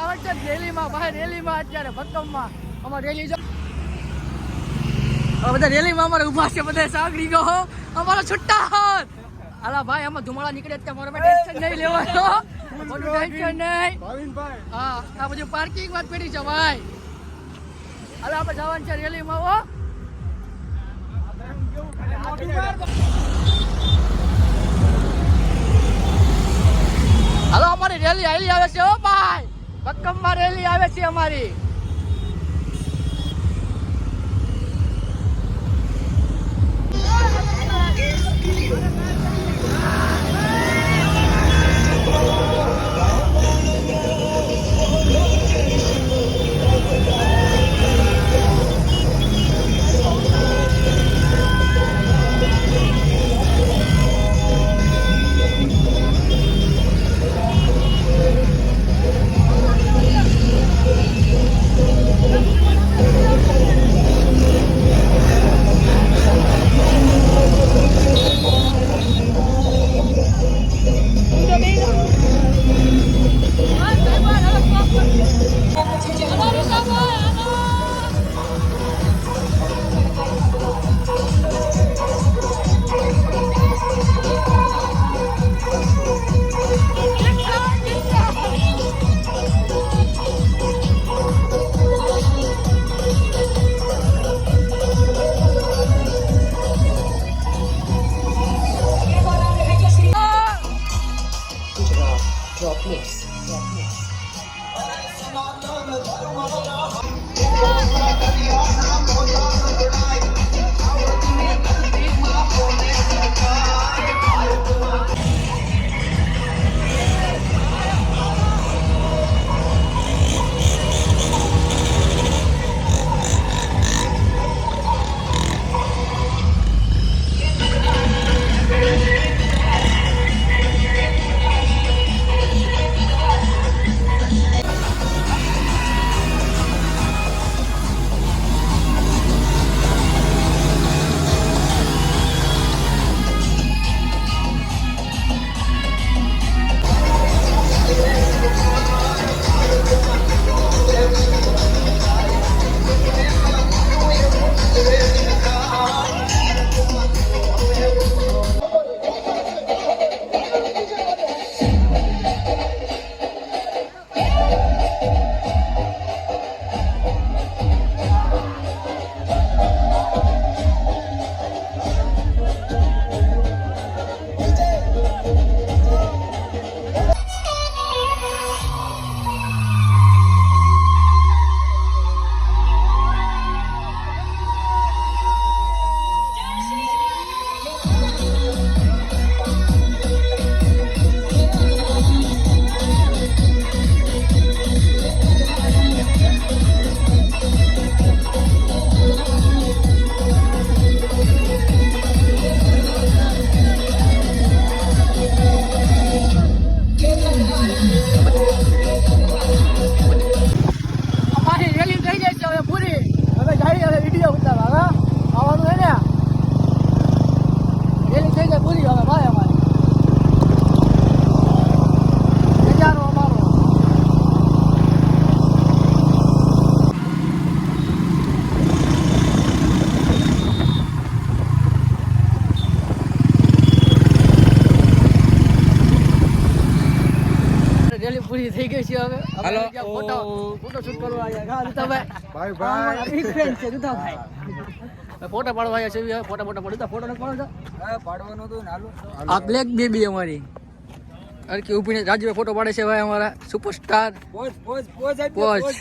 જવાનું છે રેલીમાં, ભાઈ રેલીમાં અત્યારે ભક્કમમાં અમારે રેલી જો બધા રેલીમાં અમારે ઉભા છે, બધા સાગરી ગયો અમારો છૂટા હાથ. અલા ભાઈ આમાં ધુમાડા નીકળે છે, મારે ટેન્શન નહીં લેવાનો, ટેન્શન નહીં. હા આ બધું પાર્કિંગ વાત કરી છે ભાઈ. અલા આપણે જવાનું છે રેલીમાં. હો હાલો અમારી રેલી હાલી આવે છે. હો ભાઈ ભક્કમમાં રેલી આવે છે અમારી. પૂરી થઈ ગઈ છે. હવે હાલો ફોટો શૂટ કરવા આવ્યા. Bye bye. એક ફ્રેન્ડ છે દુધાભાઈ, ફોટો પાડવા આવ્યા છે. ફોટો પડ્યું ફોટો ન પાડો પાડવાનું હતું ને. હાલો આ બ્લેક બેબી અમારી અરકી ઉભીને રાજુભાઈ ફોટો પાડે છે ભાઈ, અમારા સુપરસ્ટાર પોઝ